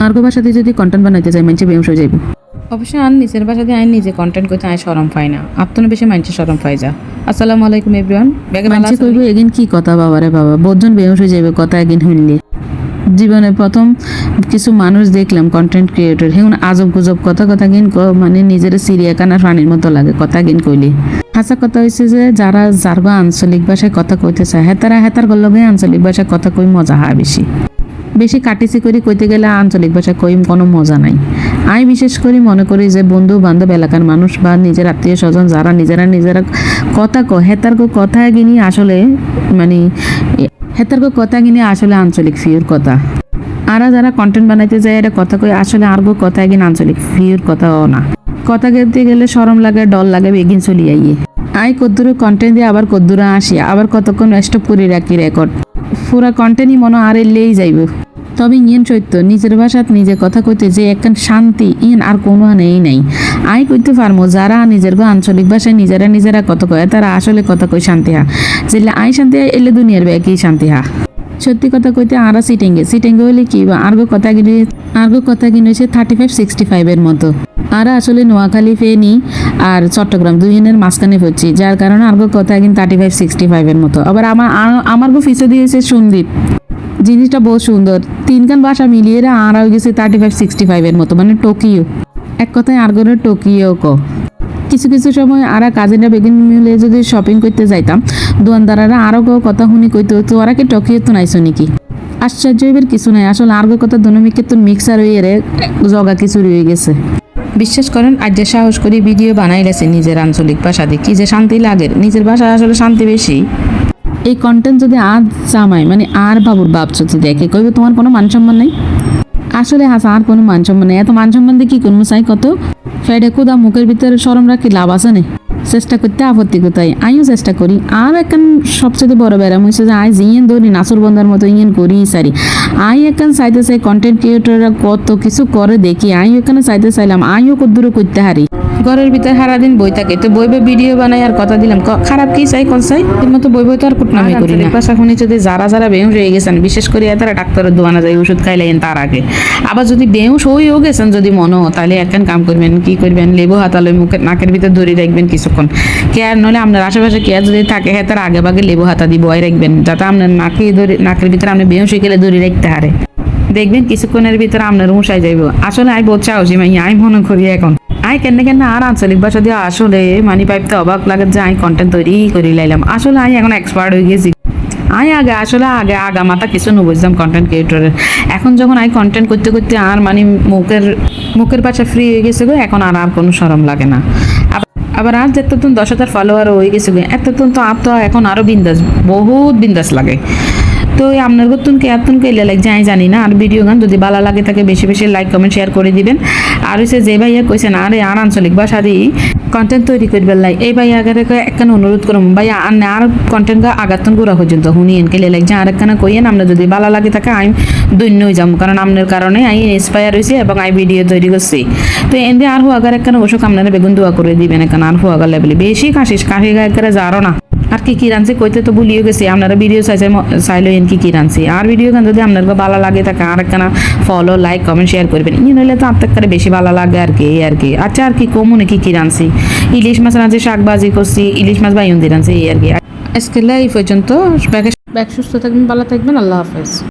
আর্গো ভাষা দিয়ে যদি কন্টেন্ট বানাইতে যাই মানুষে বেহুশ হয়ে যাইব। অবশ্যই আন নিজের ভাষা দিয়ে আইন নিজে কন্টেন্ট করতে আয় শরম পাই না, আপতনে বেশি মানুষের শরম পাই যা। আসসালামু আলাইকুম এভরিওয়ান। মানুষে কইব এগিন কি কথা বাবারে বাবা, বহুজন বেহুশ হয়ে যাবে কথা এগিন শুনলে। জীবনে প্রথম কিছু মানুষ দেখলাম কন্টেন্ট ক্রিয়েটর, হেউন আজব গুজব কথা কথা গিন মানে নিজের চিড়িয়াখানার প্রাণীর মতো লাগে কথা গিন কইলে। হাসা কথা হয়েছে যে যারা যারগো আঞ্চলিক ভাষায় কথা কইতে চায় হেতার গল্লগে আঞ্চলিক ভাষায় কথা কই মজা হয় বেশি। বেশি কাটিছি করি কইতে গেলে আঞ্চলিক ভাষায় কই কোনো মজা নাই। আমি বিশেষ করে মনে করি যে বন্ধু বান্ধব এলাকার মানুষ বা নিজের আত্মীয় স্বজন যারা নিজেরা কথা কয় হেতার কথা গিনি আসলে মানে হেতার কথা গিনি আসলে আঞ্চলিক ফিউর কথা। আর যারা কন্টেন্ট বানাইতে যায় এটা কথা কই আসলে আরগো কথা গিন আঞ্চলিক ফিউর কথাও না। কথা গেতে গেলে শরম লাগে ডর লাগে বেগিন চলি আইয়ে। আই কদ্দুর কন্টেন্ট দিয়ে আবার কদ্দুর আসি আবার কতক্ষণ স্টপ করে রাখি রেকর্ড, পুরা কন্টেন্টই মনে আর এলেই যাইব। তবে ইয়েন চৈত্য নিজের ভাষাত নিজে কথা কইতে যে একখান শান্তি ইয়েন আর কোনো নেই নাই। আই কইতে পারবো যারা নিজের আঞ্চলিক ভাষায় নিজেরা কথা কয় তারা আসলে কথা কই শান্তি হা, যেলে আই শান্তি এলে দুনিয়ার ব্যাকি শান্তি হা। সত্যি কথা কইতে আরা সিটেঙ্গে হইলে কি আর্গো কথা কিনে হয়েছে 35-65 মতো। আর আসলে নোয়াখালী ফেনী আর চট্টগ্রাম দুইজনের মাঝখানে পড়ছি, যার কারণে আর্গো কথা কিন্তু 35-65 মতো। আবার আমার ফিসে দিয়েছে সন্দীপ, জিনিসটা বহুত সুন্দর। তিনখান ভাষা মিলিয়ে আর হয়ে গেছে 35-65 মতো, মানে টোকিও। এক কথায় আর্গোর টোকিও কিছু সময় আর কাজিনরা বেগিন মিলে যদি শপিং করতে যাইতাম দোকানদাররা আরো কথা শুনি কইতে হতো ওরা কি টোকিও তো নাইছো নাকি। আশ্চর্য এবার কিছু নাই, আসলে আর্গো কথা দনমিকে তো মিক্সার হয়ে জগা কিছু রয়ে গেছে। বিশ্বাস করেন আজ যে সাহস করে ভিডিও বানাই গেছে নিজের আঞ্চলিক ভাষা দিয়ে কি যে শান্তি লাগে। নিজের ভাষা আসলে শান্তি বেশি। এই কন্টেন্ট যদি আর জামাই মানে আর বাবুর বাপ যদি দেখে কইবে তোমার কোনো মান সম্মান নাই। আসলে হাসা আর কোনো মান সম্মান নেই, এত মান সম্মান দিয়ে কি করবো চাই কত ফেডে কোদা মুখের ভিতরে সরম রাখি লাভ আছে না। চেষ্টা করতে আপত্তি কোথায়, আমিও চেষ্টা করি। আর এখন সবচেয়ে বড় ব্যারাম হয়েছে যে আজ ইয়েন ধরি নাচুর বন্ধার মতো ইয়েন করি সারি। আই এখন চাইতে চাই কন্টেন্ট ক্রিয়েটররা কত কিছু করে দেখি, আমি এখানে চাইতে চাইলাম আমিও কদ্দূর করতে হারি। ঘরের ভিতরে সারাদিন বই থাকে তো বইবে ভিডিও বানাই আর কথা দিলাম খারাপ কি চাই কোন চাই এর মতো বই তো আর কুটনামি করি না। ভাষা শুনি যদি যারা বেহুশ হয়ে গেছেন বিশেষ করে তারা ডাক্তারের দোয়ানা যায় ওষুধ খাইলেন তার আগে। আবার যদি বেহুশ হয়েও গেছেন যদি মনো তাহলে একখান কাম করবেন কি করবেন লেবু হাতালে মুখের নাকের ভিতরে ধরে রাখবেন কিছুক্ষণ কেয়ার, নলে আপনার আশেপাশে কেয়ার যদি থাকে তার আগে ভাগে লেবু হাতা দিয়ে বয় রাখবেন যাতে আপনার নাকের ভিতরে আপনি বেহুশ হয়ে গেলে ধরে রাখতে হারে। দেখবেন কিছুক্ষণের ভিতরে আপনার উঁসাই যাইব। আসলে আমি বহুত চাওছি আমি মনে করি এখন আই কেন আর আঞ্চলিক ভাষা দিয়ে আসলে মানি পাইতে অবাক লাগে যে আমি কন্টেন্ট তৈরি করে লাইলাম। আসলে আমি এখন এক্সপার্ট হয়ে গেছি। আমি আগে আগামাতা কিছু বুঝতাম কন্টেন্ট ক্রিয়েটরের। এখন যখন আমি কন্টেন্ট করতে করতে আর মানে মুখের ভাষা ফ্রি হয়ে গেছে গো, এখন আর কোনো শরম লাগে না। আবার আর যেতক্ষণ 10,000 ফলোয়ার হয়ে গেছে গো এতক্ষণ তো আর তো এখন আরো বহুত বিন্দাস লাগে। তো আপনার এতক্ষণকে এলে লাগছে আমি জানি না। আর ভিডিও গান যদি ভালো লাগে তাকে বেশি বেশি লাইক কমেন্ট শেয়ার করে দিবেন। আর হচ্ছে যে ভাইয়া কইছেন আরে আর আঞ্চলিক ভাষা দিয়ে কন্টেন্ট তৈরি করবেন লাই এই ভাইয়া আগে একখান অনুরোধ করুন ভাইয়া আর কন্টেন্ট আগাতন গোড়া পর্যন্ত শুনিয়েন কেলে লাগছে আর একখানা কইয়েন আমরা যদি ভালো লাগে তাকে আমি দৈন্য হয়ে যাবো, কারণ আপনার কারণে আমি ইন্সপায়ার হয়েছি এবং আমি ভিডিও তৈরি করছি। তো এনে আর হুয়াগার একখানা অসুখ আপনারা বেগুন দোয়া করে দিবেন এখানে আর হুয়াগার লেভেলে বেশি কাশি গায়ে করে যারও না। আর কি রাঁধছি কইতে তো ভুলিয়ে গেছি, আপনারা ভিডিও চাইলে কি রাঁধছি। আর ভিডিও গান যদি আপনার ভালো লাগে তাকে আর একখানা ফলো লাইক কমেন্ট শেয়ার করবেন। ইয়ে নইলে তো আপনার বেশি ভালো লাগে আর কি। আচ্ছা আর কি কমুনে কি রাঁধছি, ইলিশ মাছ রাঁধছি, শাক ভাজি করছি, ইলিশ মাছ বাইন্দি রাঁধছি এই আর কি। আজকে এই পর্যন্ত। সুস্থ থাকবেন, ভালো থাকবেন, আল্লাহ হাফেজ।